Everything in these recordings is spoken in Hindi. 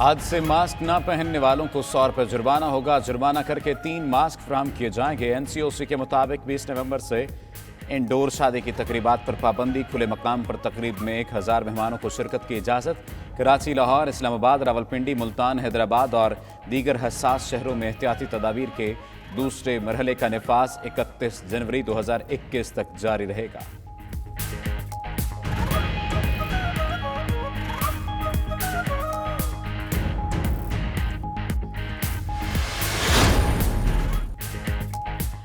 आज से मास्क न पहनने वालों को 100 रुपये जुर्माना होगा। जुर्माना करके 3 मास्क फराहम किए जाएंगे। एनसीओसी के मुताबिक 20 नवंबर से इंडोर शादी की तकरीबात पर पाबंदी। खुले मकाम पर तकरीब में 1000 मेहमानों को शिरकत की इजाज़त। कराची, लाहौर, इस्लामाबाद, रावलपिंडी, मुल्तान, हैदराबाद और दीगर हसास शहरों में एहतियाती तदाबीर के दूसरे मरहले का नफाज 31 जनवरी 2021 तक जारी रहेगा।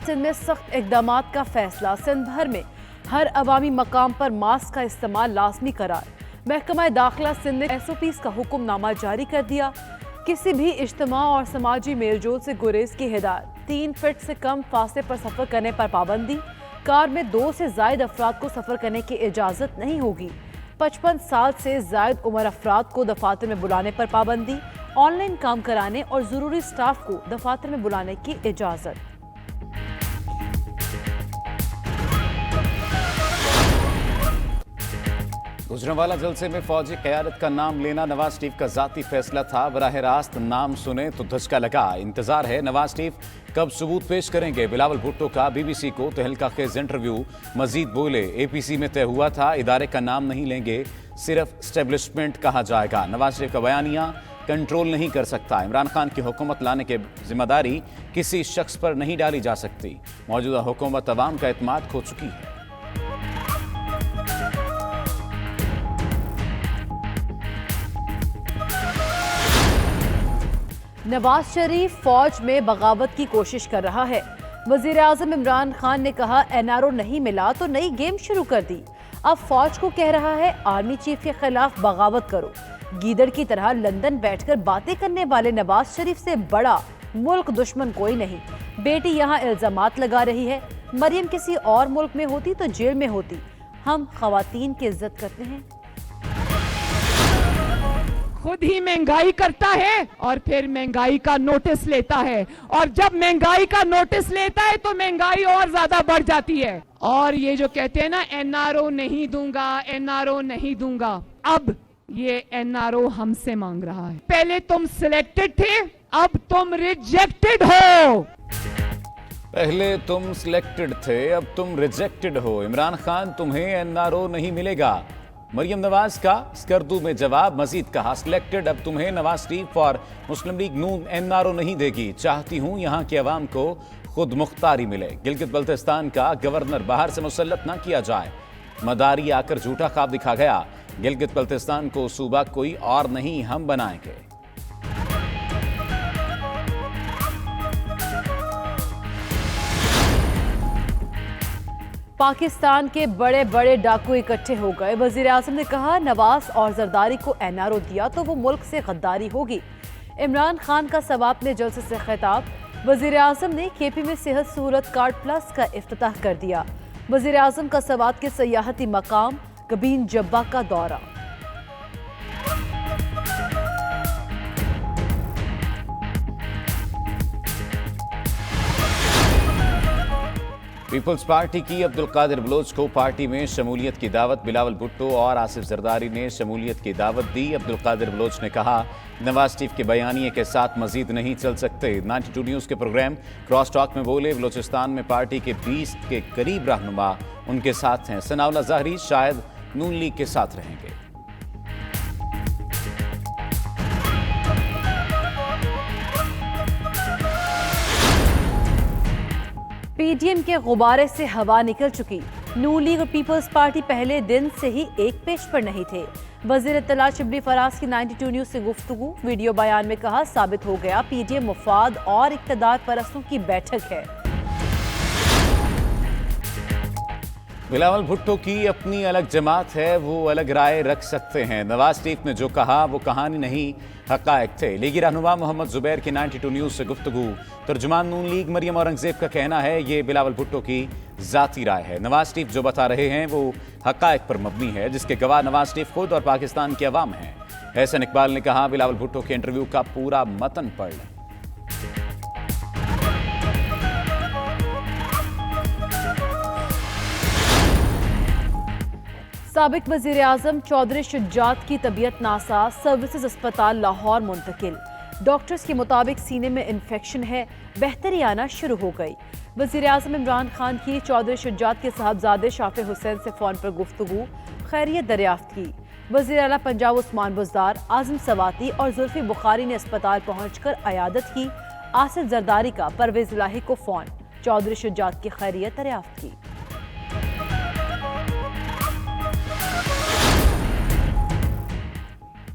सिंध में सख्त इकदामात का फैसला। सिंध भर में हर अवामी मकाम पर मास्क का इस्तेमाल लाजमी करार। महकमा दाखिला सिंध ने SOPs का हुक्मनामा जारी कर दिया। किसी भी इज्तिमा और समाजी मेलजोल से गुरेज की हिदायत। 3 फीट से कम फासले पर सफर करने पर पाबंदी। कार में 2 से जायद अफराद को सफर करने की इजाजत नहीं होगी। 55 साल से जायद उम्र अफराद को दफातर में बुलाने पर पाबंदी। ऑनलाइन काम कराने और जरूरी स्टाफ को दफातर में बुलाने की इजाजत। गुजरांवाला जलसे में फौजी क़यादत का नाम लेना नवाज शरीफ का ज़ाती फैसला था। बराह रास्त नाम सुने तो धचका लगा। इंतजार है नवाज शरीफ कब सबूत पेश करेंगे। बिलावल भुट्टो का BBC को तहलका खेज इंटरव्यू। मजीद बोले, APC में तय हुआ था इदारे का नाम नहीं लेंगे, सिर्फ स्टेब्लिशमेंट कहा जाएगा। नवाज शरीफ का बयानिया कंट्रोल नहीं कर सकता। इमरान खान की हुकूमत लाने की जिम्मेदारी किसी शख्स पर नहीं डाली जा सकती। मौजूदा हुकूमत अवाम का एतमाद खो चुकी है। नवाज शरीफ फौज में बगावत की कोशिश कर रहा है। वजीर आजम इमरान खान ने कहा NRO नहीं मिला तो नई गेम शुरू कर दी। अब फौज को कह रहा है आर्मी चीफ के खिलाफ बगावत करो। गीदड़ की तरह लंदन बैठकर बातें करने वाले नवाज शरीफ से बड़ा मुल्क दुश्मन कोई नहीं। बेटी यहाँ इल्जामात लगा रही है। मरियम किसी और मुल्क में होती तो जेल में होती। हम खवातीन की इज्जत करते हैं। खुद ही महंगाई करता है और फिर महंगाई का नोटिस लेता है, और जब महंगाई का नोटिस लेता है तो महंगाई और ज्यादा बढ़ जाती है। और ये जो कहते हैं ना NRO नहीं दूंगा, NRO नहीं दूंगा, अब ये NRO हमसे मांग रहा है। पहले तुम सिलेक्टेड थे, अब तुम रिजेक्टेड हो। पहले तुम सिलेक्टेड थे, अब तुम रिजेक्टेड हो। इमरान खान, तुम्हें NRO नहीं मिलेगा। मरियम नवाज का स्कर्दू में जवाब। मजीद कहा, सिलेक्टेड, अब तुम्हें नवाज शरीफ और मुस्लिम लीग नून NRO नहीं देगी। चाहती हूं यहां के अवाम को खुद मुख्तारी मिले। गिलगित बल्तिस्तान का गवर्नर बाहर से मुसल्लत ना किया जाए। मदारी आकर झूठा ख्वाब दिखा गया। गिलगित बल्तिस्तान को सूबा कोई और नहीं, हम बनाएंगे। पाकिस्तान के बड़े बड़े डाकू इकट्ठे हो गए। वजीर आजम ने कहा नवाज और जरदारी को NRO दिया तो वो मुल्क से गद्दारी होगी। इमरान खान का सवाब ने जलसे से खिताब। वजीर आजम ने KP में सेहत सहूलत कार्ड प्लस का इफ्तिताह कर दिया। वजीर आजम का सवात के सयाहती मकाम कबीन जब्बा का दौरा। पीपल्स पार्टी की अब्दुल कादिर बलोच को पार्टी में शमूलियत की दावत। बिलावल भुट्टो और आसिफ जरदारी ने शमूलियत की दावत दी। अब्दुल कादिर बलोच ने कहा नवाज शरीफ के बयानिए के साथ मजीद नहीं चल सकते। 92 न्यूज़ के प्रोग्राम क्रॉस टॉक में बोले, बलोचिस्तान में पार्टी के 20 के करीब रहनुमा उनके साथ हैं। सनाउल्लाह ज़ाहरी शायद नून लीग के साथ रहेंगे। PDM के गुब्बारे से हवा निकल चुकी। नून लीग और पीपल्स पार्टी पहले दिन से ही एक पेज पर नहीं थे। वजीर इत्तला शिबली फराज की 92 न्यूज़ से गुफ्तगू। वीडियो बयान में कहा साबित हो गया PDM मुफाद और इक़्तिदार परस्तों की बैठक है। बिलावल भुट्टो की अपनी अलग जमात है, वो अलग राय रख सकते हैं। नवाज शरीफ ने जो कहा वो कहानी नहीं, हक़ाइक़ थे। लीगी रहनुमा मोहम्मद जुबैर की 92 न्यूज़ से गुफ्तगू। तर्जुमान नून लीग मरियम औरंगजेब का कहना है ये बिलावल भुट्टो की ज़ाती राय है। नवाज शरीफ जो बता रहे हैं वो हक़ाइक़ पर मबनी है, जिसके गवाह नवाज शरीफ खुद और पाकिस्तान के अवाम हैं। एहसन इकबाल ने कहा बिलावल भुट्टो के इंटरव्यू का पूरा मतन पढ़ लें। साबिक वजीर आजम चौधरी शुजात की तबीयत नासाज, सर्विसेज अस्पताल लाहौर मुंतकिल। डॉक्टर्स के मुताबिक सीने में इन्फेक्शन है, बेहतरी आना शुरू हो गई। वजीर आजम इमरान खान की चौधरी शुजात के साहबजादे शाफी हुसैन से फोन पर गुफ्तगू, खैरियत दरियाफ्त की। वजीर आला पंजाब उस्मान बुज़दार, आजम सवाती और जुल्फी बुखारी ने अस्पताल पहुंचकर अयादत की। आसिफ जरदारी का परवेज इलाही को फोन, चौधरी शुजात की खैरियत दरियाफ्त की।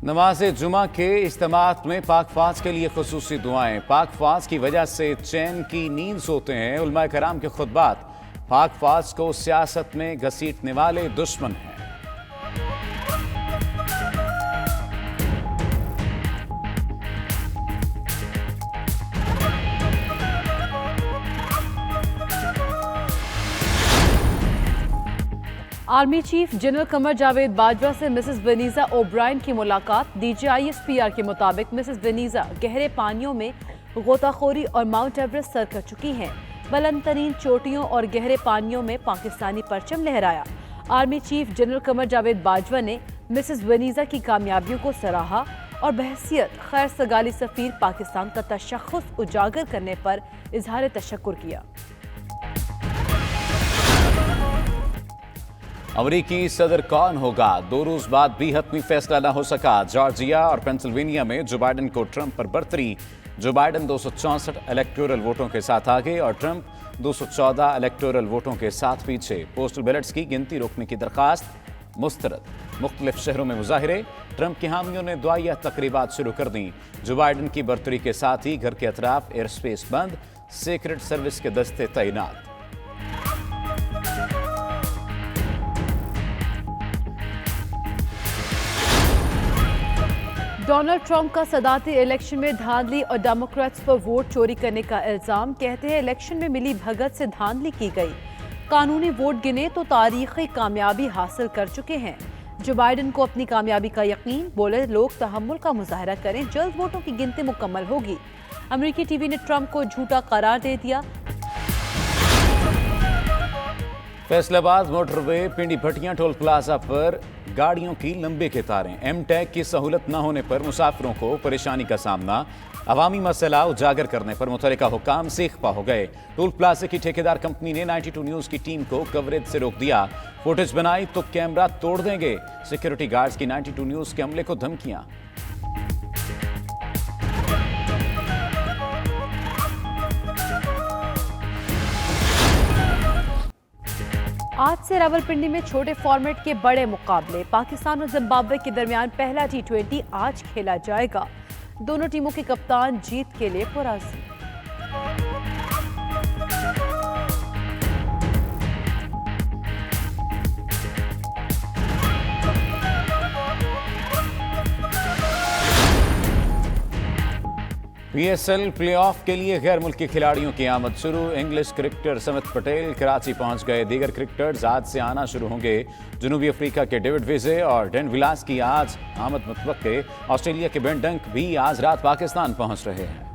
नमाज जुमा के इज्तिमात में पाक फाज के लिए खुसूसी दुआएं। पाक फाज की वजह से चैन की नींद सोते हैं। उलमा कराम के खुतबात पाक फाज को सियासत में घसीटने वाले दुश्मन हैं। Army chief general Qamar Javed Bajwa से मिसेस वेनीजा ओब्रायन की मुलाकात। DGISPR के मुताबिक मिसेस वेनीजा गहरे पानियों में गोताखोरी और माउंट एवरेस्ट सर कर चुकी हैं। बुलंद तरीन चोटियों और गहरे पानियों में पाकिस्तानी परचम लहराया। Army chief general Qamar Javed Bajwa ने मिसेस वेनीजा की कामयाबियों को सराहा और बहसियत खैर सगाली सफीर पाकिस्तान का तशख्खुस उजागर करने पर इजहार तशक्कुर किया। अमरीकी सदर कौन होगा? 2 रोज बाद भी हतमी फैसला न हो सका। जॉर्जिया और पेंसिल्वेनिया में जो बाइडेन को ट्रंप पर बरतरी। जो बाइडेन 264 इलेक्टोरल वोटों के साथ आगे और ट्रंप 214 इलेक्टोरल वोटों के साथ पीछे। पोस्टल बैलेट्स की गिनती रोकने की दरखास्त मुस्तरद। मुख्तलिफ शहरों में मुजाहिरे। ट्रंप के हामियों ने दुआया तकरीबात शुरू कर दी। जो बाइडेन की बरतरी के साथ ही घर के अतराफ एयर स्पेस बंद, सीक्रेट सर्विस के दस्ते तैनात। डोनाल्ड ट्रंप का सदाती इलेक्शन में धांधली और डेमोक्रेट्स पर वोट चोरी करने का इल्जाम। कहते हैं इलेक्शन में मिली भगत से धांधली की गई। कानूनी वोट गिने तो तारीखी कामयाबी हासिल कर चुके हैं। जो बाइडेन को अपनी कामयाबी का यकीन, बोले लोग तहम्मुल का मुजाहरा करें, जल्द वोटों की गिनती मुकम्मल होगी। अमेरिकी टीवी ने ट्रंप को झूठा करार दे दिया। फैसलाबाद मोटरवे पिंडी भटियां टोल प्लाजा पर गाड़ियों की लंबे कतारें। M-टैग की सहूलत न होने पर मुसाफिरों को परेशानी का सामना। अवामी मसला उजागर करने पर मुतल्लिका हुकाम सेख्पा हो गए। टोल प्लाजा की ठेकेदार कंपनी ने 92 न्यूज की टीम को कवरेज से रोक दिया। फुटेज बनाई तो कैमरा तोड़ देंगे। सिक्योरिटी गार्ड्स की 92 न्यूज के अमले को धमकियां। आज से रावलपिंडी में छोटे फॉर्मेट के बड़े मुकाबले। पाकिस्तान और जिम्बाब्वे के दरमियान पहला T20 आज खेला जाएगा। दोनों टीमों के कप्तान जीत के लिए पुरअज़्म। PSL प्लेऑफ के लिए गैर मुल्की खिलाड़ियों की आमद शुरू। इंग्लिश क्रिकेटर समित पटेल कराची पहुंच गए। दीगर क्रिकेटर्स आज से आना शुरू होंगे। जनूबी अफ्रीका के डेविड विजे और डेन विलास की आज आमद मुतवक्के। ऑस्ट्रेलिया के बेन डंक भी आज रात पाकिस्तान पहुंच रहे हैं।